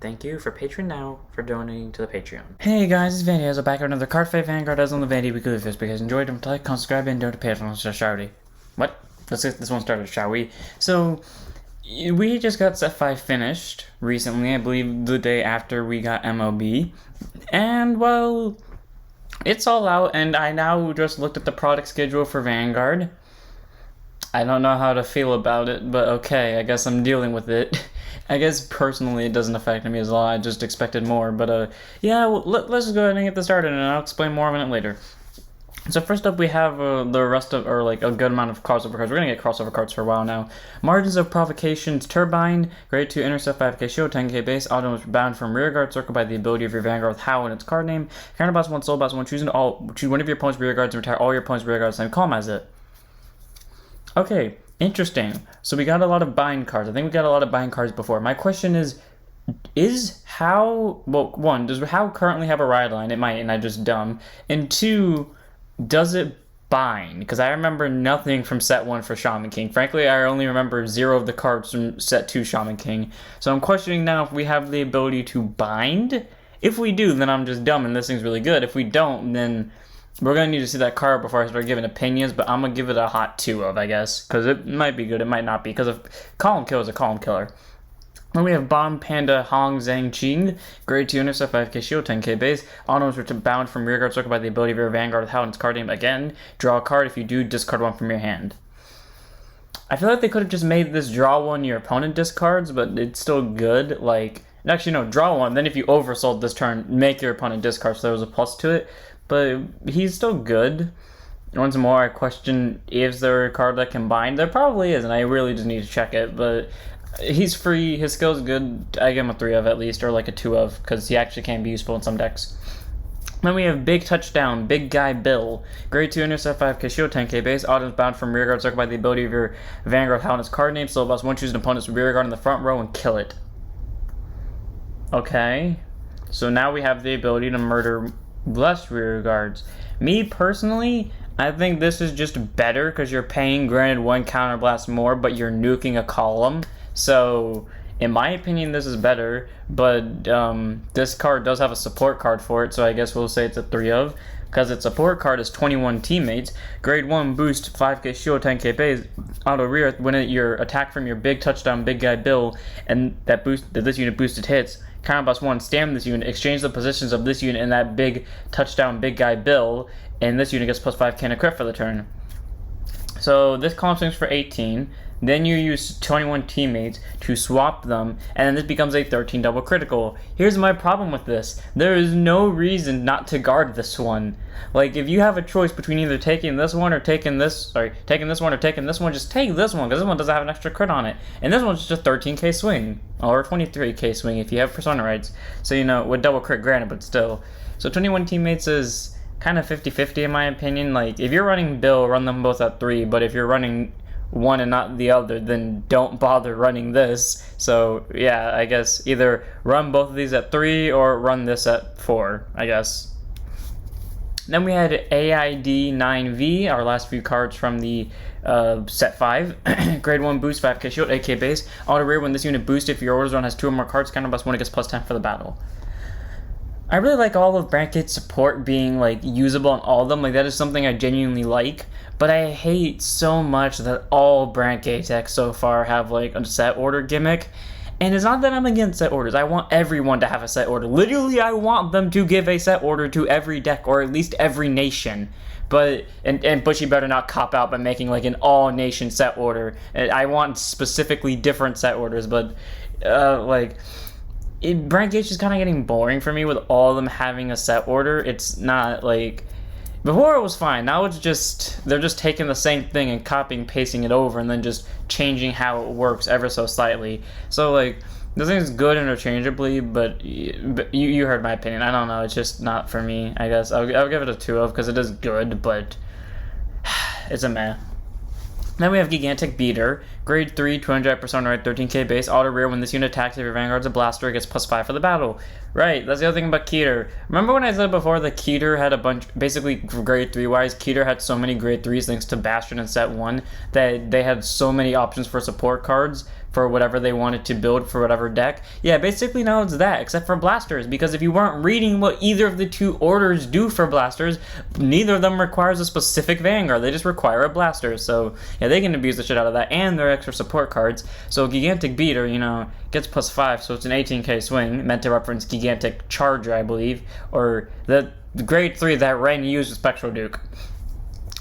Thank you for Patreon now for donating to the Patreon. Hey guys, it's Vanity. I'm back with another card fight Vanguard as on the Vanity Weekly Fist because enjoyed them. Like, comment, subscribe, and donate to Patreon. Shall we? What? Let's get this one started, shall we? So, we just got set 5 finished recently, I believe the day after we got MLB. And, well, it's all out, and I now just looked at the product schedule for Vanguard. I don't know how to feel about it, but okay, I guess I'm dealing with it. I guess personally it doesn't affect me as a lot, I just expected more, but yeah, well, let's just go ahead and get this started, and I'll explain more on it later. So first up we have the rest of, or like a good amount of crossover cards. We're gonna get crossover cards for a while now. Margins of Provcations, Turbine, grade 2 intercept 5k shield, 10k base, auto is bound from rear guard, circled by the ability of your Vanguard with How in its card name. Counterboss 1, soul boss 1, choose one of your opponent's rear guards and retire all your opponent's rear guards and calm as it. Okay, interesting. So we got a lot of bind cards. I think we got a lot of bind cards before. My question is How, well, one, does How currently have a ride line? It might, and I'm just dumb. And two, does it bind? Because I remember nothing from set 1 for Shaman King. Frankly, I only remember 0 of the cards from set 2 Shaman King. So I'm questioning now if we have the ability to bind. If we do, then I'm just dumb and this thing's really good. If we don't, then we're going to need to see that card before I start giving opinions, but I'm going to give it a hot 2 of, I guess. Because it might be good, it might not be. Because if Column Kill is a Column Killer. Then we have Bomb, Panda, Hong, Zang-Ching, grade 2 intercept, 5k shield, 10k base. Autos are bound from rear guard circle by the ability of your Vanguard with How in its card name. Again, draw a card. If you do, discard 1 from your hand. I feel like they could have just made this draw 1 your opponent discards, but it's still good. Like, actually, no, draw 1. Then if you oversold this turn, make your opponent discard, so there was a plus to it. But he's still good. Once more, I question, is there a card that can bind? There probably is, and I really just need to check it, but he's free, his skill's good. I give him a 3 of at least, or like a 2 of, because he actually can be useful in some decks. Then we have Big Touchdown, Big Guy Bill. Grade 2 intercept, 5k shield, 10k base. Autumn's bound from rear guard circle by the ability of your Vanguard How in its card name. So boss 1, choose an opponent's rear guard in the front row and kill it. Okay. So now we have the ability to murder less rear guards. Me personally, I think this is just better because you're paying, granted, 1 counterblast more, but you're nuking a column. So in my opinion, this is better, but this card does have a support card for it, so I guess we'll say it's a 3 of, because its support card is 21 teammates. Grade 1 boost, 5k shield, 10k base, auto rear when your attack from your Big Touchdown Big Guy Bill and that this unit boosted hits. Counterboss 1, stand this unit, exchange the positions of this unit and that Big Touchdown Big Guy Bill, and this unit gets plus 5k and a crit for the turn. So this column swings for 18. Then you use 21 teammates to swap them, and then this becomes a 13 double critical. Here's my problem with this. There is no reason not to guard this one. Like, if you have a choice between either taking this one or taking this, taking this one or taking this one, just take this one, because this one doesn't have an extra crit on it. And this one's just a 13k swing, or 23k swing if you have Persona rights. So, you know, with double crit granted, but still. So 21 teammates is kind of 50-50 in my opinion. Like, if you're running Bill, run them both at 3, but if you're running one and not the other, then don't bother running this. So yeah, I guess either run both of these at 3 or run this at 4, I guess. Then we had AID 9V, our last few cards from the set 5. Grade 1 boost, 5k shield, 8k base. Auto rear when this unit boosts if your orders run has 2 or more cards, counterboss 1, it gets plus 10 for the battle. I really like all of Brankgate's support being like usable on all of them. Like, that is something I genuinely like. But I hate so much that all Brankgate decks so far have like a set order gimmick. And it's not that I'm against set orders. I want everyone to have a set order. Literally, I want them to give a set order to every deck, or at least every nation. But and Bushy better not cop out by making like an all nation set order. I want specifically different set orders, but Brankgate's just kind of getting boring for me with all of them having a set order. It's not like, before it was fine. Now it's just, they're just taking the same thing and copying, pasting it over, and then just changing how it works ever so slightly. So like, this thing's good interchangeably, but you heard my opinion. I don't know. It's just not for me. I guess I'll give it a 2 of, because it is good, but it's a meh. Then we have Gigantech Beater, grade 3, 200 Persona right, 13k base, auto rear when this unit attacks if your Vanguard's a blaster, it gets plus 5 for the battle. Right, that's the other thing about Keter. Remember when I said before that Keter had a bunch, basically grade 3 wise, Keter had so many grade 3s thanks to Bastion and set 1 that they had so many options for support cards, for whatever they wanted to build for whatever deck. Yeah, basically now it's that, except for blasters, because if you weren't reading what either of the two orders do for blasters, neither of them requires a specific Vanguard. They just require a blaster. So yeah, they can abuse the shit out of that, and they're extra support cards. So Gigantech Beater, you know, gets +5, so it's an 18k swing, meant to reference Gigantic Charger, I believe, or the grade 3 that Ren used with Spectral Duke.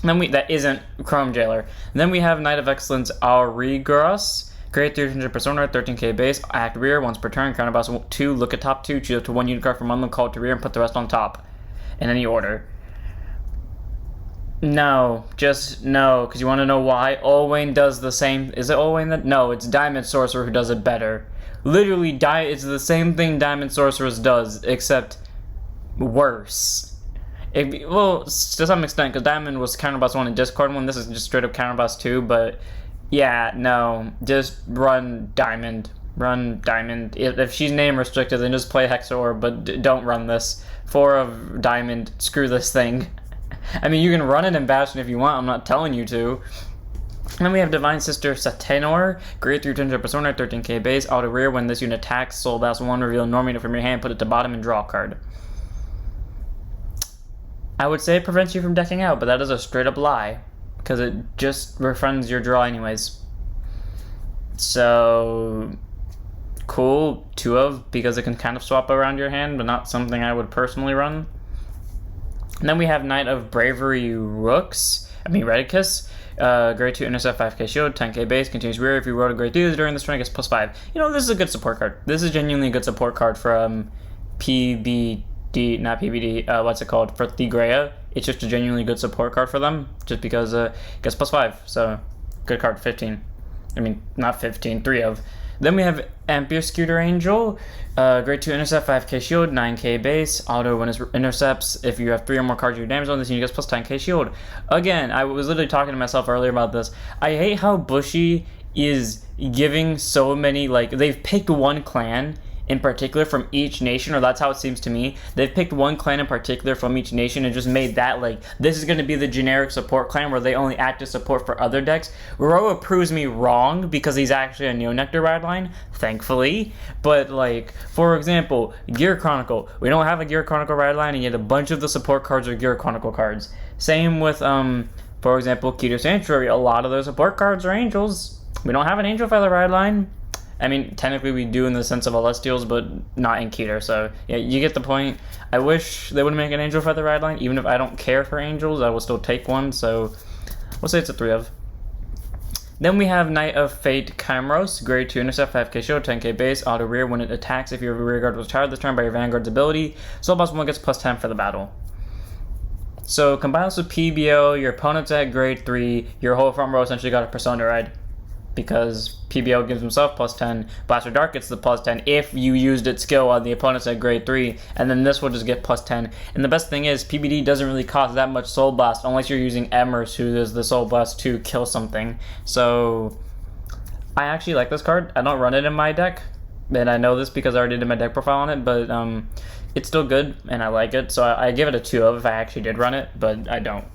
Then that isn't Chrome Jailer. And then we have Knight of Excellence Alwiragus. Grade 300 Persona, 13k base, act rear once per turn, counterboss 2, look at top 2, choose up to 1 unit card from one, call it to rear, and put the rest on top. In any order. No, just no, because you want to know why? Olwain does the same. Is it Olwain that? No, it's Diamond Sorcerer who does it better. Literally, it's the same thing Diamond Sorceress does, except worse. Well, to some extent, because Diamond was Counterboss 1 and Discord 1, this is just straight up Counterboss 2, but yeah, no, just run Diamond. Run Diamond. If she's name restricted, then just play Hexor, but don't run this. 4 of Diamond, screw this thing. I mean, you can run it in Bastion if you want, I'm not telling you to. And then we have Divine Sister Santenore, grade 300 Persona, 13k base, auto rear. When this unit attacks, Soul Blast 1, reveal normal unit from your hand, put it to bottom, and draw a card. I would say it prevents you from decking out, but that is a straight up lie, because it just refrains your draw anyways. So, cool, 2 of, because it can kind of swap around your hand, but not something I would personally run. And then we have Knight of Bravery Redekius. Grade 2 intercept, 5k shield, 10k base, continues rear. If you roll a grade 2 during this turn, it gets +5. You know, this is a good support card. This is genuinely a good support card from not PBD, what's it called? For Thigrea. It's just a genuinely good support card for them, just because it gets +5. So, good card, 15. I mean, not 15, 3 of. Then we have Amperscutter Angel, grade 2 intercept, 5k shield, 9k base, auto when it intercepts. If you have 3 or more cards you damage on this unit, gets +10k shield. Again, I was literally talking to myself earlier about this. I hate how Bushy is giving so many, like, they've picked one clan in particular from each nation, or that's how it seems to me. They've picked one clan in particular from each nation and just made that, like, this is going to be the generic support clan where they only act as support for other decks. Roa proves me wrong because he's actually a Neo-Nectar ride line, thankfully. But, like, for example, Gear Chronicle. We don't have a Gear Chronicle ride line, and yet a bunch of the support cards are Gear Chronicle cards. Same with, for example, Keto Sanctuary. A lot of those support cards are Angels. We don't have an Angel Feather ride line. I mean, technically we do in the sense of Celestials, but not in Keter, so yeah, you get the point. I wish they would make an Angel Feather ride line. Even if I don't care for Angels, I will still take one, so we'll say it's a 3 of. Then we have Knight of Fate Camros, grade 2 intercept, 5k shield, 10k base, auto rear. When it attacks, if your rear guard was retired this turn by your Vanguard's ability, Soul Boss 1 gets +10 for the battle. So, combines with PBO, your opponent's at grade 3, your whole front row essentially got a Persona ride. Because PBO gives himself +10, Blaster Dark gets the +10 if you used its skill on the opponents at grade 3, and then this will just get +10. And the best thing is, PBD doesn't really cost that much Soul Blast unless you're using Emmers, who does the Soul Blast to kill something. So, I actually like this card. I don't run it in my deck, and I know this because I already did my deck profile on it, but it's still good, and I like it, so I give it a 2 of if I actually did run it, but I don't.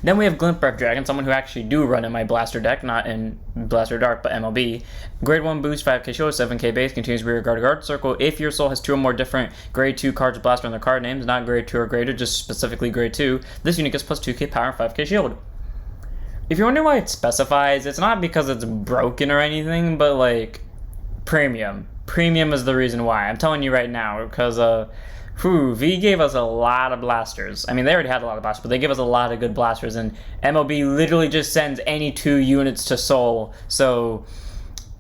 Then we have Glint Breath Dragon, someone who actually do run in my Blaster deck, not in Blaster Dark, but MLB. Grade 1 boost, 5k shield, 7k base, continues rear guard circle. If your soul has 2 or more different grade 2 cards with Blaster on their card names, not grade 2 or greater, just specifically grade 2, this unit gets +2k power and 5k shield. If you're wondering why it specifies, it's not because it's broken or anything, but like, premium. Premium is the reason why. I'm telling you right now, because V gave us a lot of blasters. I mean, they already had a lot of blasters, but they gave us a lot of good blasters, and MLB literally just sends any 2 units to Soul. So,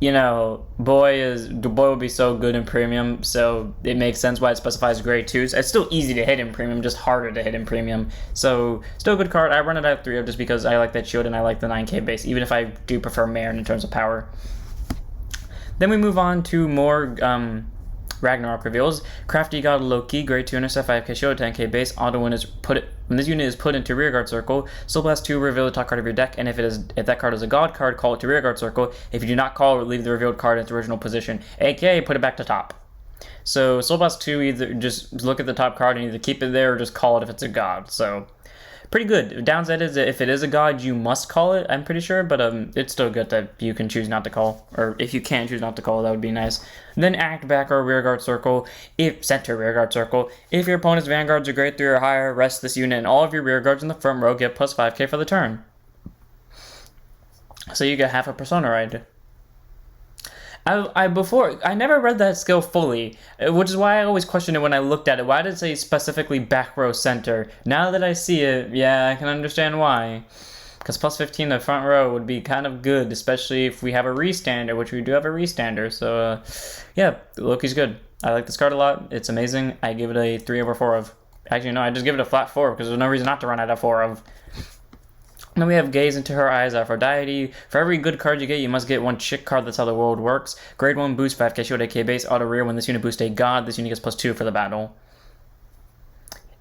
you know, boy will be so good in premium, so it makes sense why it specifies grade 2s. It's still easy to hit in premium, just harder to hit in premium. So, still a good card. I run it at 3 of just because I like that shield and I like the 9k base, even if I do prefer Marion in terms of power. Then we move on to more Ragnarok reveals. Crafty God Loki, grade 2 intercept, 5k shield, 10k base, auto when this unit is put into rearguard circle, Soul Blast 2, reveal the top card of your deck, and if that card is a god card, call it to rearguard circle. If you do not call it, leave the revealed card in its original position, aka put it back to top. So Soul Blast 2, either just look at the top card and either keep it there or just call it if it's a god. So pretty good. Downside is that if it is a god, you must call it, I'm pretty sure, but it's still good that you can choose not to call, or if you can choose not to call, that would be nice. Then act back or rearguard circle, center rearguard circle. If your opponent's vanguards are grade 3 or higher, rest this unit and all of your rearguards in the front row get plus 5k for the turn. So you get half a persona ride. I never read that skill fully, which is why I always questioned it when I looked at it. Why did it say specifically back row center? Now that I see it, yeah, I can understand why. Because plus 15 to front row would be kind of good, especially if we have a restander, which we do have a restander. So, yeah, Loki's good. I like this card a lot. It's amazing. I give it a 3 over 4 of. Actually, no, I just give it a flat 4 because there's no reason not to run out of 4 of. Then we have Gaze into Her Eyes, Aphrodite. For every good card you get, you must get one chick card. That's how the world works. Grade 1 boost, 5k shield, 8k base, auto rear. When this unit boosts a god, this unit gets plus 2 for the battle.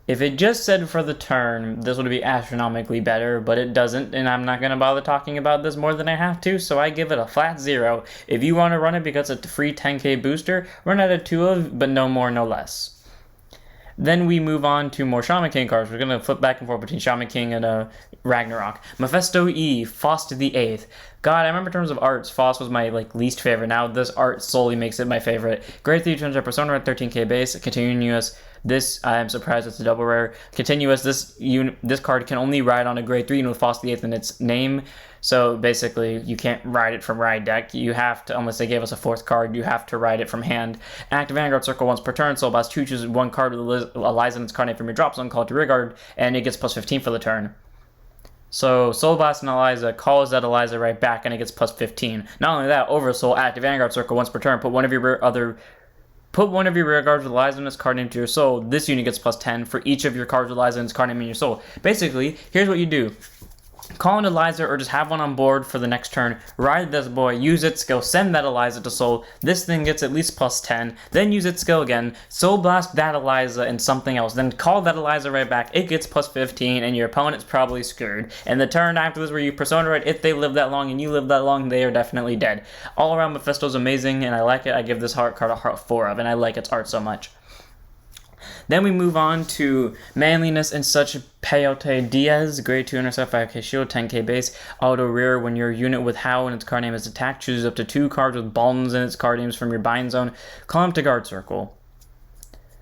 If it just said for the turn, this would be astronomically better, but it doesn't, and I'm not going to bother talking about this more than I have to, so I give it a flat 0. If you want to run it because it's a free 10k booster, run it at 2 of, but no more, no less. Then we move on to more Shaman King cards. We're going to flip back and forth between Shaman King and Ragnarok. Mephisto E, Faust the 8th. God, I remember in terms of arts, Faust was my least favorite. Now this art solely makes it my favorite. Grade 3 turns our persona at 13k base. Continuous. This, I am surprised it's a double rare. Continuous, this card can only ride on a grade 3 unit with Faust the 8th in its name. So basically, you can't ride it from ride deck. You have to, unless they gave us a 4th card, you have to ride it from hand. Active Vanguard Circle once per turn. Soul Blast 2 chooses one card with Eliza in its card name from your drop zone, call it to rearguard, and it gets plus 15 for the turn. So Soul Blast and Eliza calls that Eliza right back, and it gets plus 15. Not only that, Oversoul, active Vanguard Circle once per turn. Put one of your rear guards with Eliza in its card name to your soul. This unit gets plus 10 for each of your cards with Eliza in its card name in your soul. Basically, here's what you do. Call an Eliza or just have one on board for the next turn. Ride this boy, use its skill, send that Eliza to soul. This thing gets at least plus 10. Then use its skill again. Soul blast that Eliza and something else. Then call that Eliza right back. It gets plus 15 and your opponent's probably screwed. And the turn after this where you persona ride, if they live that long and you live that long, they are definitely dead. All around Mephisto's amazing and I like it. I give this card a heart 4 of and I like its art so much. Then we move on to Manliness and such. Peyote Diaz, grade 2 intercept, 5k shield, 10k base, auto rear. When your unit with How and its card name is attacked, chooses up to 2 cards with Bones in its card names from your bind zone. Call them to guard circle.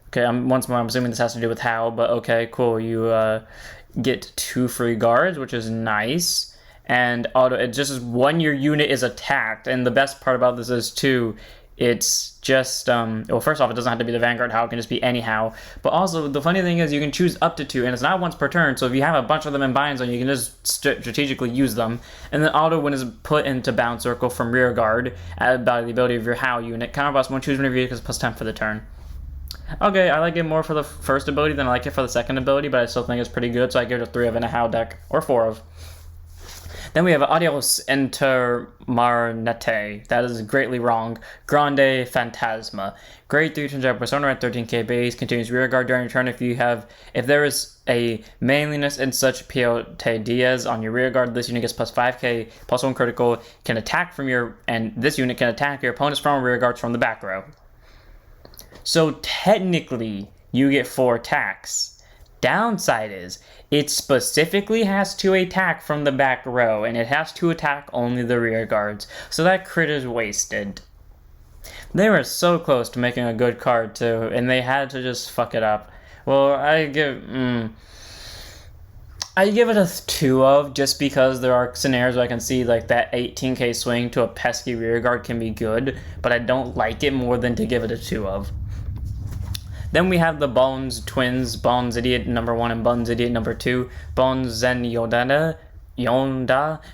Okay, once more, I'm assuming this has to do with How, but okay, cool. You get 2 free guards, which is nice. And auto, it just is when your unit is attacked, and the best part about this is too, it's just, well, first off, it doesn't have to be the Vanguard How, it can just be any How. But also, the funny thing is you can choose up to 2, and it's not once per turn, so if you have a bunch of them in bind zone, you can just strategically use them. And then auto, when it's put into bound circle from rear guard, by the ability of your How unit, counterblast 1, choose whenever you get plus 10 for the turn. Okay, I like it more for the first ability than I like it for the second ability, but I still think it's pretty good, so I give it a 3 of in a How deck, or 4 of. Then we have Adios Intermarnete. That is greatly wrong. Grande Phantasma. Grade 3 turns out persona at 13k base. Continues rear guard during your turn if there is a Manliness and such Peyote Diaz on your rear guard. This unit gets plus 5k, plus 1 critical, can attack and this unit can attack your opponent's front rear guards from the back row. So technically, you get 4 attacks. Downside is, it specifically has to attack from the back row, and it has to attack only the rear guards, so that crit is wasted. They were so close to making a good card too, and they had to just fuck it up. Well, I give it a 2 of, just because there are scenarios where I can see that 18k swing to a pesky rear guard can be good, but I don't like it more than to give it a 2 of. Then we have the Bones twins, Bones Idiot number 1 and Bones Idiot number 2. Bones Zen Yonda,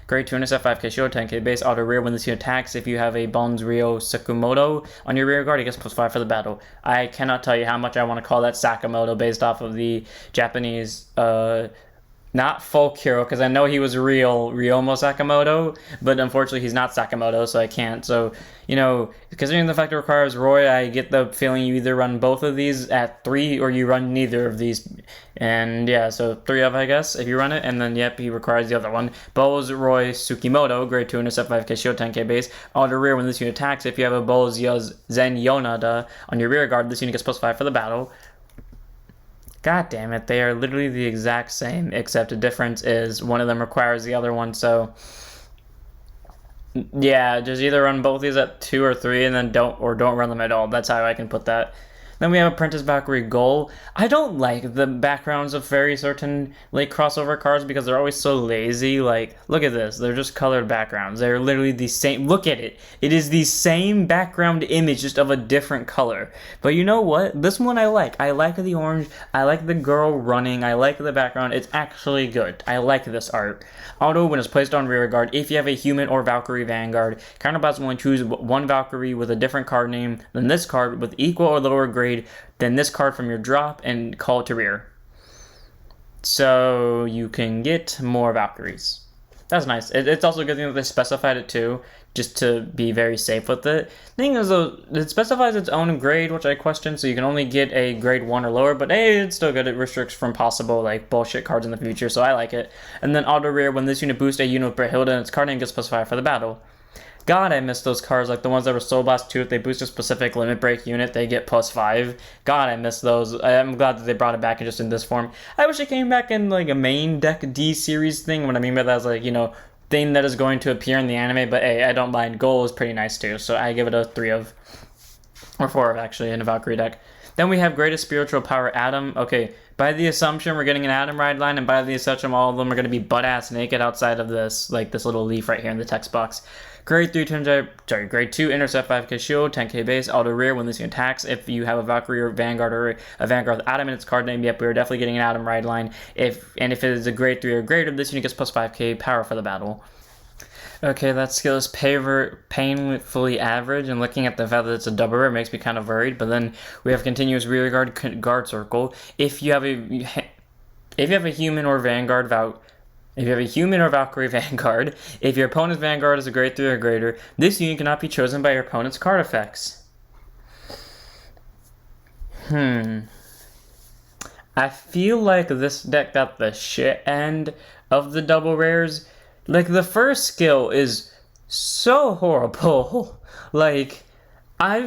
grade 2 intercept, 5k shield, 10k base, auto rear. When this unit attacks, if you have a Bones Ryo Sakamoto on your rear guard, it gets plus 5 for the battle. I cannot tell you how much I want to call that Sakamoto based off of the Japanese, not folk hero, because I know he was real Ryomo Sakamoto, but unfortunately he's not Sakamoto, so I can't. So, considering the fact it requires Roy, I get the feeling you either run both of these at 3 or you run neither of these. And yeah, so 3 of, I guess, if you run it, and then yep, he requires the other one. Bose Roy Tsukimoto, grade 2 intercept, 5k shield, 10k base, auto rear. When this unit attacks, if you have a Bose Zen Yonada on your rear guard, this unit gets plus 5 for the battle. God damn it, they are literally the exact same, except the difference is one of them requires the other one, so... Yeah, just either run both these at 2 or 3 and then don't run them at all. That's how I can put that. Then we have Apprentice Valkyrie Goal. I don't like the backgrounds of very certain like crossover cards because they're always so lazy. Like, look at this. They're just colored backgrounds. They're literally the same. Look at it. It is the same background image, just of a different color. But you know what? This one I like. I like the orange. I like the girl running. I like the background. It's actually good. I like this art. Auto, when it's placed on rear guard, if you have a human or Valkyrie Vanguard, counterblast will only choose one Valkyrie with a different card name than this card with equal or lower grade than this card from your drop and call it to rear. So you can get more Valkyries. That's nice. It's also a good thing that they specified it too, just to be very safe with it. The thing is though, it specifies its own grade, which I question, so you can only get a grade 1 or lower, but hey, it's still good. It restricts from possible like bullshit cards in the future, so I like it. And then auto rear, when this unit boosts a unit with Brahilda and its card name gets +5 for the battle. God, I miss those cards, like the ones that were Soul Blast 2. If they boost a specific limit break unit, they get +5. God, I miss those. I'm glad that they brought it back just in this form. I wish it came back in like a main deck D series thing. What I mean by that is like, you know, thing that is going to appear in the anime, but hey, I don't mind. Goal is pretty nice too, so I give it a 3 of. Or 4 of, actually, in a Valkyrie deck. Then we have Greatest Spiritual Power Atom. Okay, by the assumption we're getting an Atom ride line, and by the assumption all of them are going to be butt-ass naked outside of this, like this little leaf right here in the text box. Grade 2 Intercept 5k Shield, 10k base, auto rear when this unit attacks. If you have a Valkyrie or Vanguard with Atom in its card name, yep, we are definitely getting an Atom ride line. If it is a grade 3 or greater, this unit gets +5k power for the battle. Okay, that skill is painfully average, and looking at the fact that it's a double rare makes me kind of worried. But then we have continuous rear guard circle. If you have a human or Vanguard If you have a human or Valkyrie Vanguard, if your opponent's Vanguard is a grade 3 or greater, this unit cannot be chosen by your opponent's card effects. I feel like this deck got the shit end of the double rares. Like, the first skill is so horrible. Like, I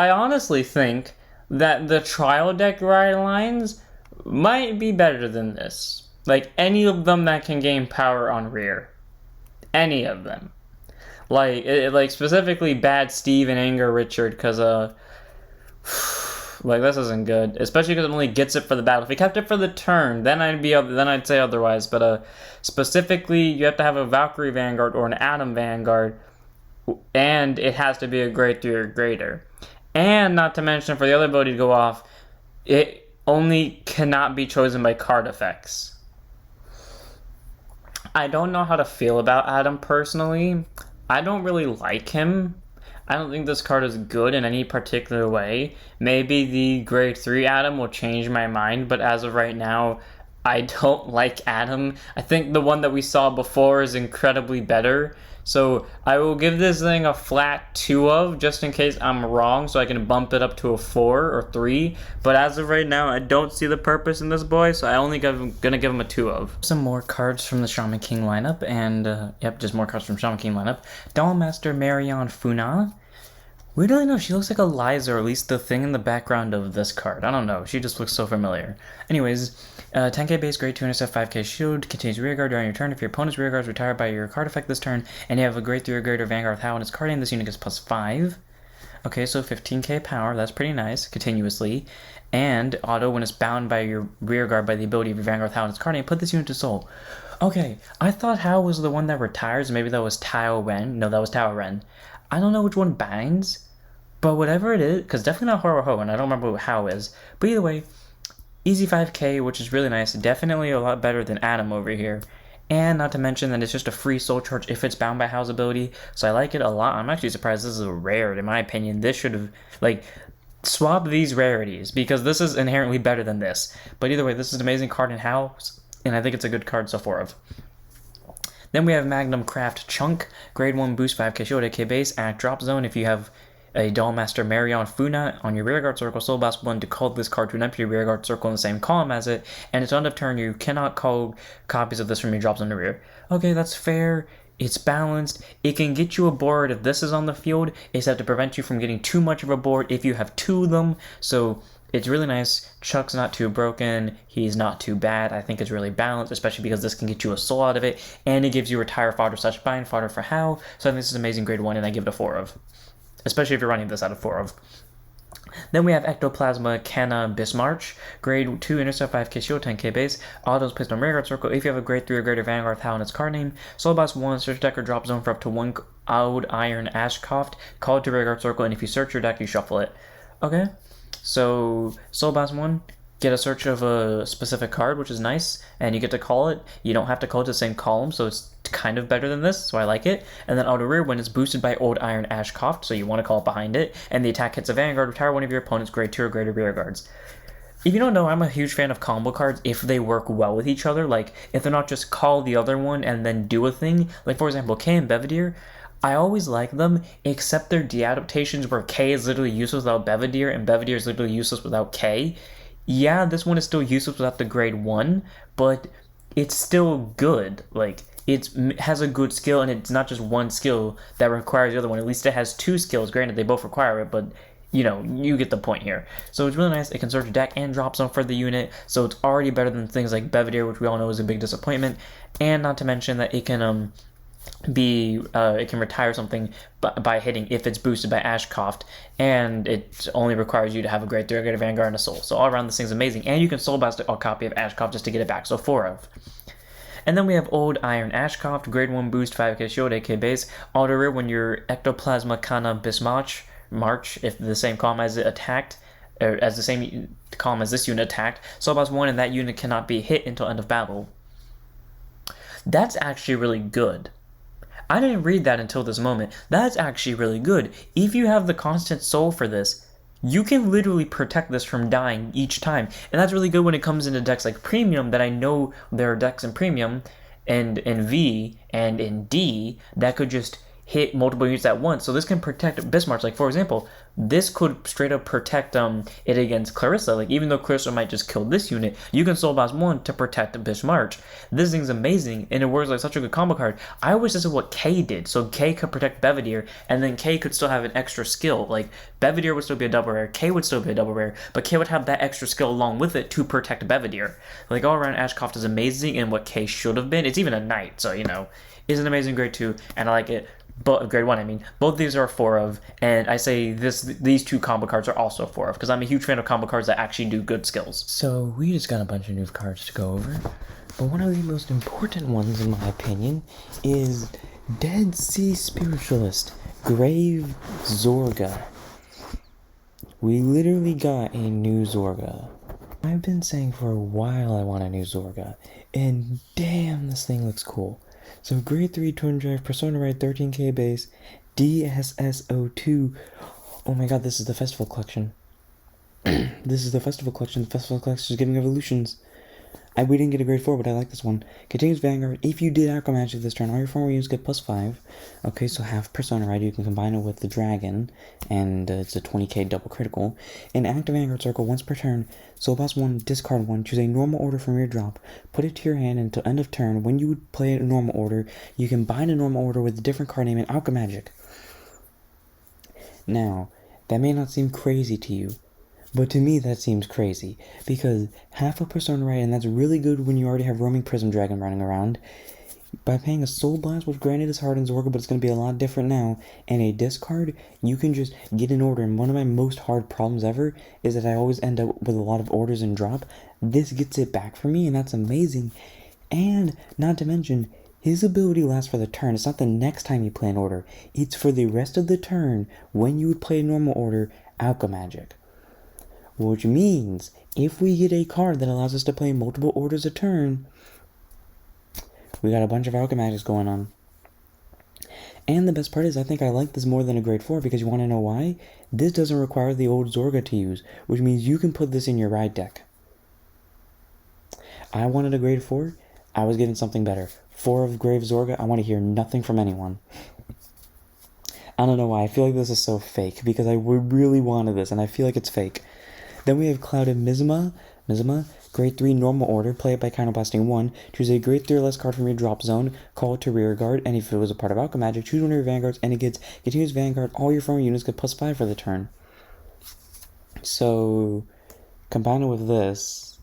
honestly think that the trial deck ride lines might be better than this. Like, any of them that can gain power on rear. Any of them. Like, specifically Bad Steve and Anger Richard, because, like, this isn't good. Especially because it only gets it for the battle. If it kept it for the turn, then I'd say otherwise. But, specifically, you have to have a Valkyrie Vanguard or an Atom Vanguard, and it has to be a grade 3 or greater. And, not to mention, for the other ability to go off, it only cannot be chosen by card effects. I don't know how to feel about Atom personally. I don't really like him. I don't think this card is good in any particular way. Maybe the grade 3 Atom will change my mind, but as of right now, I don't like Atom. I think the one that we saw before is incredibly better. So I will give this thing a flat 2 of, just in case I'm wrong, so I can bump it up to a 4 or 3. But as of right now, I don't see the purpose in this boy, so I only gonna give him a 2 of. Some more cards from the Shaman King lineup, and yep, just more cards from Shaman King lineup. Dollmaster Marion Phauna. Weirdly enough, she looks like Eliza, or at least the thing in the background of this card. I don't know, she just looks so familiar. Anyways, 10k base, grade 2 intercept, 5k shield, contains rearguard during your turn. If your opponent's rearguard is retired by your card effect this turn, and you have a grade 3 or greater Vanguard with How in its card name, this unit gets +5. Okay, so 15k power, that's pretty nice, continuously. And auto, when it's bound by your rearguard by the ability of your Vanguard with How in its card name, put this unit to soul. Okay, I thought How was the one that retires, maybe that was Tao Ren. No, that was Tao Ren. I don't know which one binds, but whatever it is, because definitely not Horo Ho, and I don't remember what How is. But either way, easy 5k, which is really nice. Definitely a lot better than Atom over here. And not to mention that it's just a free soul charge if it's bound by How's ability. So I like it a lot. I'm actually surprised this is a rare, in my opinion. This should have, like, swap these rarities, because this is inherently better than this. But either way, this is an amazing card in How's, and I think it's a good card so far of. Then we have Magnum Craft Chunk, grade 1 boost 5k shield, 8k base, act drop zone. If you have a Dollmaster Marion Phauna on your rearguard circle, Soul Blast 1 to call this card to an empty rearguard circle in the same column as it, and it's end of turn, you cannot call copies of this from your drop zone to rear. Okay, that's fair. It's balanced. It can get you a board if this is on the field, except to prevent you from getting too much of a board if you have 2 of them. So it's really nice. Chuck's not too broken. He's not too bad. I think it's really balanced, especially because this can get you a soul out of it, and it gives you retire fodder / bind fodder for how. So I think this is amazing grade 1, and I give it a 4 of. Especially if you're running this out of 4 of. Then we have Ectoplasma, Kanna, Bismarch. Grade 2, Intercept 5k shield, 10k base. Autos placed on rearguard circle. If you have a grade 3 or greater Vanguard Thou in its card name. Soul Boss 1, search deck or drop zone for up to 1 Oud Iron Ashcroft. Call it to rearguard circle, and if you search your deck, you shuffle it. Okay, so Soul Boss 1, get a search of a specific card, which is nice, and you get to call it. You don't have to call it to the same column, so it's kind of better than this, so I like it. And then auto rear when it's boosted by Old Iron Ashcroft, so you want to call it behind it, and the attack hits a Vanguard, retire one of your opponent's grade 2 or greater rear guards. If you don't know, I'm a huge fan of combo cards if they work well with each other, like if they're not just call the other one and then do a thing. Like for example, K and Belvedere, I always like them, except their de-adaptations where K is literally useless without Belvedere and Belvedere is literally useless without K. Yeah, this one is still useless without the grade 1, but it's still good. Like, it has a good skill, and it's not just one skill that requires the other one. At least it has 2 skills. Granted, they both require it, but, you know, you get the point here. So it's really nice. It can search your deck and drop zone for the unit, so it's already better than things like Belvedere, which we all know is a big disappointment. And not to mention that it can, it can retire something by hitting if it's boosted by Ashcroft, and it only requires you to have a grade 3 or greater Vanguard and a soul. So all around this thing's amazing, and you can soul blast a copy of Ashcroft just to get it back, so 4 of. And then we have Old Iron Ashcroft, grade 1 boost, 5k shield, 8k base. Auto rear when your Ectoplasma Kanna Bismarch, if the same column as it attacked, or as the same column as this unit attacked, Soul Boss 1 and that unit cannot be hit until end of battle. That's actually really good. I didn't read that until this moment. That's actually really good. If you have the constant soul for this, you can literally protect this from dying each time. And that's really good when it comes into decks like Premium, that I know there are decks in Premium and in V and in D that could just hit multiple units at once. So this can protect Bismarck. Like, for example, this could straight up protect it against Clarissa. Like, even though Clarissa might just kill this unit, you can Soul Boss 1 to protect Bismarck. This thing's amazing, and it works like such a good combo card. I wish this is what K did, so K could protect Belvedere, and then K could still have an extra skill. Like, Belvedere would still be a double rare, K would still be a double rare, but K would have that extra skill along with it to protect Belvedere. Like, all around, Ashcroft is amazing, and what K should have been. It's even a knight, so, you know, it's an amazing grade 2, and I like it. But grade 1, I mean, both these are 4 of, and I say these 2 combo cards are also 4 of, because I'm a huge fan of combo cards that actually do good skills. So we just got a bunch of new cards to go over, but one of the most important ones, in my opinion, is Dead Sea Spiritualist, Grave Zorga. We literally got a new Zorga. I've been saying for a while I want a new Zorga, and damn, this thing looks cool. So grade 3 twin drive, Persona Ride, 13k base, DSSO2. Oh my god, this is the festival collection. This is the festival collection. The festival collection is giving evolutions. We didn't get a grade 4, but I like this one. Continues Vanguard. If you did Aqua Magic this turn, all your former units get +5. Okay, so have Persona Ride. You can combine it with the Dragon, and it's a 20k double critical. In active Vanguard Circle, once per turn, Soul Boss 1, discard 1, choose a normal order from your drop, put it to your hand until end of turn. When you would play a normal order, you can bind a normal order with a different card name in Aqua Magic. Now, that may not seem crazy to you, but to me that seems crazy, because half a Persona Ride, and that's really good when you already have Roaming Prism Dragon running around, by paying a Soul Blast, which granted is hard in Zorga, but it's going to be a lot different now, and a discard, you can just get an order. And one of my most hard problems ever is that I always end up with a lot of orders and drop. This gets it back for me, and that's amazing. And, not to mention, his ability lasts for the turn. It's not the next time you play an order. It's for the rest of the turn when you would play a normal order, Alka Magic. Which means, if we get a card that allows us to play multiple orders a turn, we got a bunch of Alka Magics going on. And the best part is, I think I like this more than a grade 4, because you want to know why? This doesn't require the old Zorga to use, which means you can put this in your ride deck. I wanted a grade 4, I was given something better. 4 of Grave Zorga, I want to hear nothing from anyone. I don't know why, I feel like this is so fake, because I really wanted this, and I feel like it's fake. Then we have Clouded Miasma, grade 3 normal order, play it by counterblasting 1, choose a grade 3 or less card from your drop zone, call it to rear guard, and if it was a part of Alka Magic, choose one of your Vanguards, and it gets continuous Vanguard, all your former units get +5 for the turn. So, Combine it with this,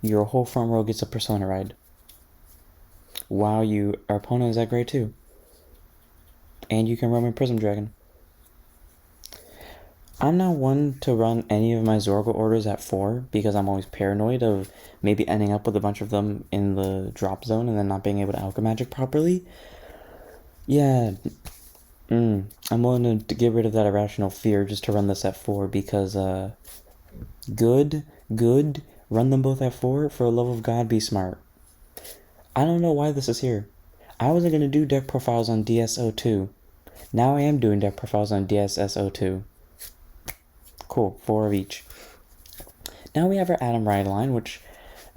your whole front row gets a Persona ride. Wow, our opponent is at grade 2. And you can run in Prism Dragon. I'm not one to run any of my Zorga orders at 4 because I'm always paranoid of maybe ending up with a bunch of them in the drop zone and then not being able to Alchemy Magic properly. Yeah, I'm willing to get rid of that irrational fear just to run this at 4 because, good, run them both at 4. For the love of God, be smart. I don't know why this is here. I wasn't going to do deck profiles on DSO2. Now I am doing deck profiles on DSSO2. Cool, 4 of each. Now we have our Adam ride line, which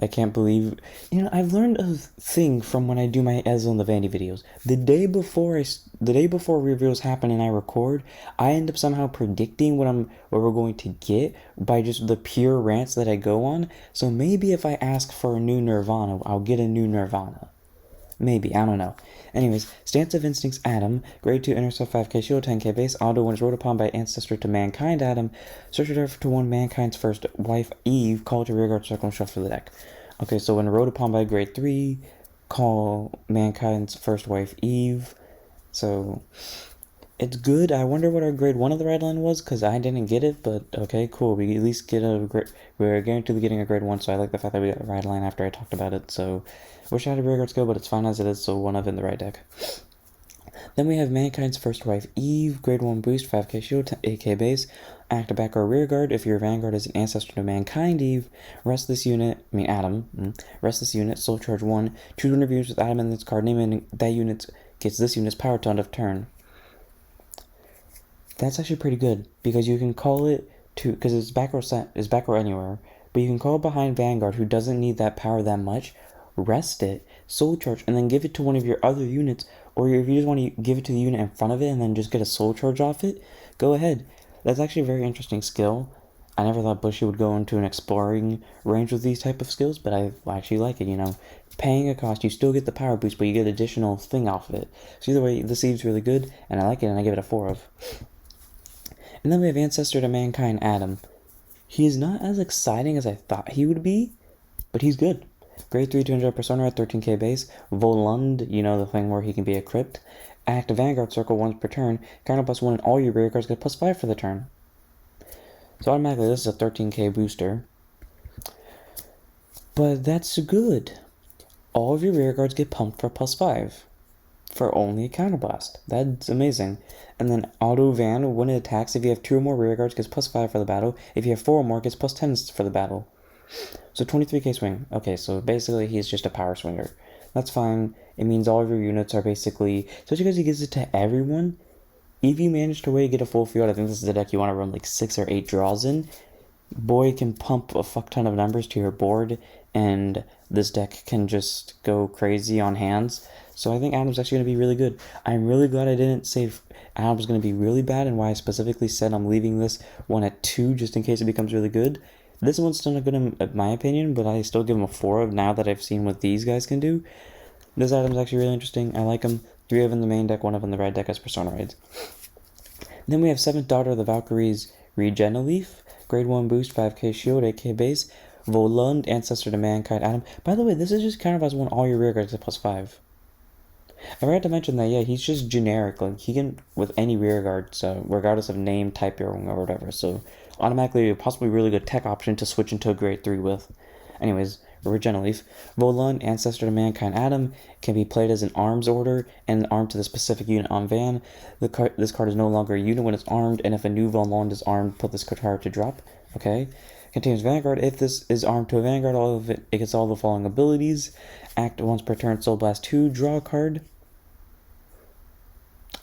I can't believe. You know, I've learned a thing from when I do my Ezel and the Vanity videos. The day before reveals happen and I record, I end up somehow predicting what we're going to get by just the pure rants that I go on. So maybe if I ask for a new Nirvana, I'll get a new Nirvana. Maybe, I don't know. Anyways, Stance of Instincts Adam, grade 2 intercept 5k shield, 10k base, auto when it's rode upon by ancestor to mankind Adam, search it to one mankind's first wife Eve, call it to rearguard circle and shuffle the deck. Okay, so when rode upon by grade 3, call mankind's first wife Eve. So it's good. I wonder what our grade 1 of the red line was, because I didn't get it, but okay, cool. We at least get we're guaranteed getting a grade 1, so I like the fact that we got a red line after I talked about it, so wish I had a rearguard skill, but it's fine as it is, so one of in the right deck. Then we have Mankind's First Wife Eve, grade 1 boost, 5k shield, 8k base, act back or rearguard. If your Vanguard is an ancestor to Mankind Eve, rest this unit, soul charge 1, choose one of your units with Adam in this card name, and that unit gets this unit's power to end of turn. That's actually pretty good, because you can call it to, because it's back or anywhere, but you can call it behind Vanguard, who doesn't need that power that much, rest it, soul charge, and then give it to one of your other units, or if you just want to give it to the unit in front of it and then just get a soul charge off it, go ahead. That's actually a very interesting skill. I never thought Bushy would go into an exploring range with these type of skills, but I actually like it, you know. Paying a cost, you still get the power boost, but you get additional thing off of it. So either way, this Eve's really good, and I like it, and I give it a 4 of. And then we have Ancestor to Mankind Adam. He is not as exciting as I thought he would be, but he's good. Grade 3 200 Persona at 13k base. Volund, you know, the thing where he can be a crypt. Act Vanguard Circle once per turn. Counter +1 and all your rear cards get +5 for the turn. So automatically this is a 13k booster. But that's good. All of your rear guards get pumped for +5. For only a counterblast. That's amazing. And then Auto Van, when it attacks, if you have 2 or more rear guards, gets +5 for the battle. If you have 4 or more, gets +10 for the battle. So 23k swing. Okay, so basically he's just a power swinger. That's fine. It means all of your units are basically, especially because he gives it to everyone. If you manage to get a full field, I think this is the deck you want to run like 6 or 8 draws in. Boy can pump a fuck ton of numbers to your board, and this deck can just go crazy on hands. So I think Adam's actually going to be really good. I'm really glad I didn't say Adam's going to be really bad, and why I specifically said I'm leaving this one at 2 just in case it becomes really good. This one's still not good in my opinion, but I still give him a 4 of now that I've seen what these guys can do. This Adam's actually really interesting. I like him. 3 of in the main deck, 1 of in the red deck as Persona raids. Then we have 7th Daughter of the Valkyries, Regeneleaf, grade 1 boost, 5k shield, 8k base, Volund, Ancestor to Mankind Adam. By the way, this is just counter +1 all your rear guards at +5. I forgot to mention that, yeah, he's just generic. Like, he can, with any rear guard, so regardless of name, type, or whatever. So, automatically, a possibly really good tech option to switch into a grade 3 with. Anyways, Regeneleaf. Volund, Ancestor to Mankind Adam, can be played as an arms order and armed to the specific unit on Van. This card is no longer a unit when it's armed, and if a new Volund is armed, put this card to drop. Okay. Contains Vanguard. If this is armed to a Vanguard, it gets all the following abilities. Act once per turn, Soul Blast 2, draw a card.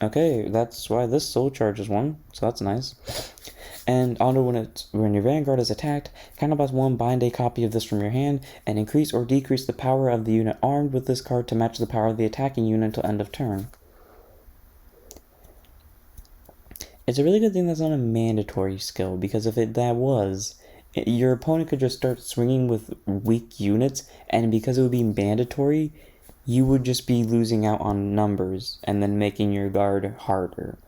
Okay, that's why this Soul charges 1, so that's nice. And auto when your Vanguard is attacked, counterblast 1, bind a copy of this from your hand, and increase or decrease the power of the unit armed with this card to match the power of the attacking unit until end of turn. It's a really good thing that's not a mandatory skill, because if that was, your opponent could just start swinging with weak units, and because it would be mandatory, you would just be losing out on numbers and then making your guard harder.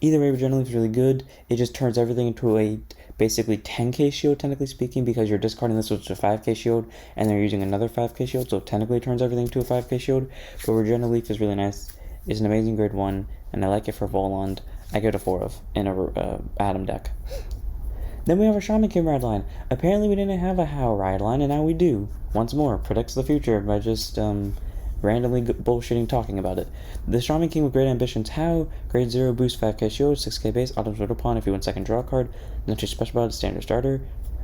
Either way, Regeneleaf is really good. It just turns everything into a basically 10k shield, technically speaking, because you're discarding this, which is a 5k shield, and they're using another 5k shield, so it technically turns everything to a 5k shield. But Regener Leaf is really nice. It's an amazing grade 1, and I like it for Voland. I give it a 4 of in a Atom deck. Then we have our Shaman King ride line. Apparently we didn't have a How ride line, and now we do. Once more, predicts the future by just randomly bullshitting talking about it. The Shaman King with great ambitions. How? Grade 0 boost, 5k shield, 6k base, autumn's Road Upon if you win second draw card. Nothing special about it, standard starter.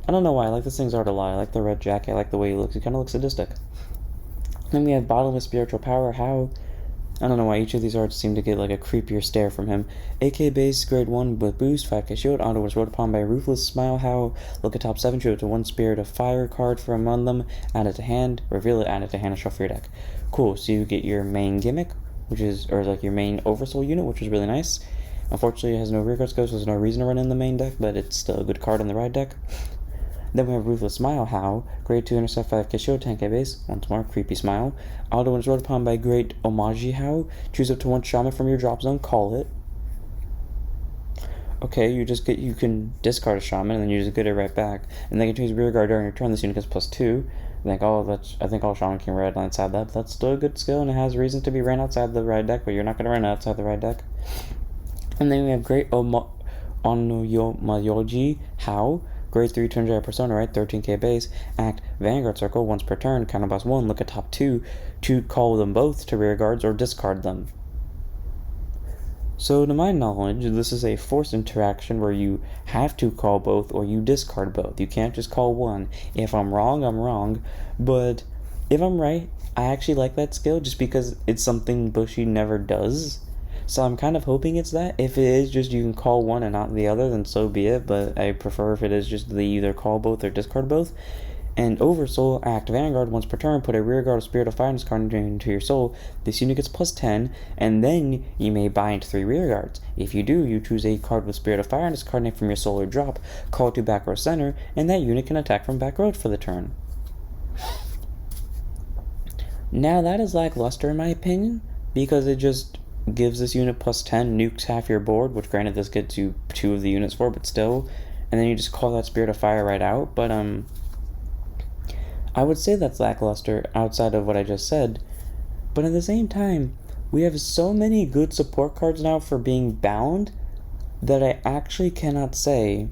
I don't know why, I like this thing's art a lot. I like the red jacket, I like the way he looks. He kind of looks sadistic. Then we have Bottomless Spiritual Power. How? I don't know why each of these arts seem to get like a creepier stare from him. 8k base, grade 1 with boost, 5k shield, auto was wrote upon by Ruthless Smile. How? Look at top 7, choose to 1 Spirit of Fire card from among them, add it to hand, reveal it, add it to hand, and shuffle your deck. Cool, so you get your main gimmick, which is, or like your main Oversoul unit, which is really nice. Unfortunately, it has no rear guard scope, so there's no reason to run in the main deck, but it's still a good card in the ride deck. Then we have Ruthless Smile. How? Grade 2 intercept, 5k shield, 10k base. Once more, Creepy Smile. Auto when it's wrote upon by Great Omagi. How? Choose up to 1 Shaman from your drop zone, call it. Okay, you can discard a Shaman and then you just get it right back. And then you can choose rear guard during your turn. This unit gets +2. I think all Shaman King red lines have that, but that's still a good skill and it has reason to be ran outside the ride deck, but you're not going to run outside the ride deck. And then we have Great Onoyomayoji. How? Grade 3 200 persona, right? 13k base. Act Vanguard Circle once per turn. Counterblast 1. Look at top 2 to call them both to rear guards or discard them. So to my knowledge, this is a forced interaction where you have to call both or you discard both. You can't just call one. If I'm wrong, I'm wrong. But if I'm right, I actually like that skill just because it's something Bushy never does. So I'm kind of hoping it's that. If it is just you can call one and not the other, then so be it. But I prefer if it is just they either call both or discard both. And Oversoul, act Vanguard once per turn, put a rear guard of Spirit of Fire and this card into your soul. This unit gets +10, and then you may bind 3 rear guards. If you do, you choose a card with Spirit of Fire and this card name from your soul or drop, call it to back row center, and that unit can attack from back row for the turn. Now that is lackluster in my opinion, because it just gives this unit +10, nukes half your board, which granted this gets you 2 of the units for, but still, and then you just call that Spirit of Fire right out. But I would say that's lackluster outside of what I just said, but at the same time, we have so many good support cards now for being bound that I actually cannot say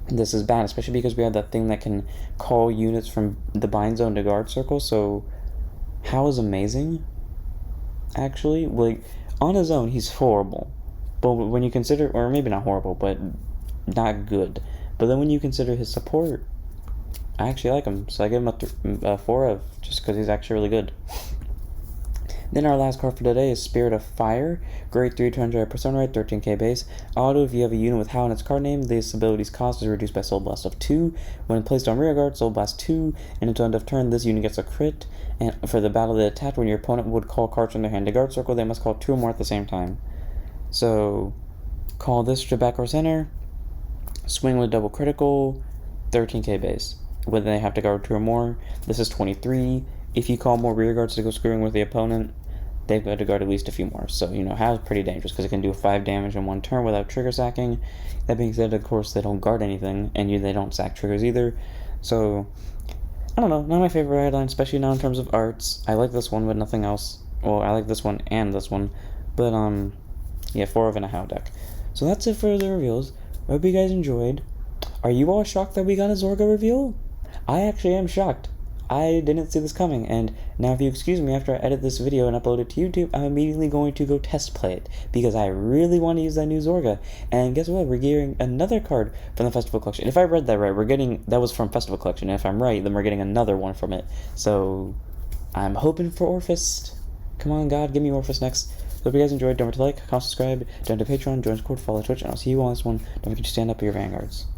this is bad, especially because we have that thing that can call units from the bind zone to guard circle. So How is amazing. Actually, like, on his own, he's horrible. But when you consider, or maybe not horrible, but not good. But then when you consider his support, I actually like him. So I give him a 4 of, just because he's actually really good. Then our last card for today is Spirit of Fire. Grade 3, 200 persona rate, 13k base. Auto, if you have a unit with How in its card name, this ability's cost is reduced by Soul Blast of 2. When placed on rear guard, Soul Blast 2. And until end of turn, this unit gets a crit. And for the battle they attach, when your opponent would call cards from their hand to guard circle, they must call 2 or more at the same time. So, call this to back or center. Swing with double critical, 13k base. When they have to guard 2 or more, this is 23. If you call more rear guards to go screwing with the opponent, they've got to guard at least a few more. So, you know, How's pretty dangerous because it can do 5 damage in 1 turn without trigger sacking. That being said, of course, they don't guard anything, and they don't sack triggers either. So, I don't know, not my favorite guideline, especially not in terms of arts. I like this one, but nothing else. Well, I like this one and this one. But, yeah, 4 of in a How deck. So that's it for the reveals. I hope you guys enjoyed. Are you all shocked that we got a Zorga reveal? I actually am shocked. I didn't see this coming, and now if you excuse me after I edit this video and upload it to YouTube, I'm immediately going to go test play it, because I really want to use that new Zorga. And guess what? We're getting another card from the Festival Collection. If I read that right, that was from Festival Collection, and if I'm right, then we're getting another one from it. So, I'm hoping for Orphist. Come on, God, give me Orphist next. Hope you guys enjoyed. Don't forget to like, comment, subscribe, join to Patreon, join Discord, follow Twitch, and I'll see you all in this one. Don't forget to stand up for your Vanguards.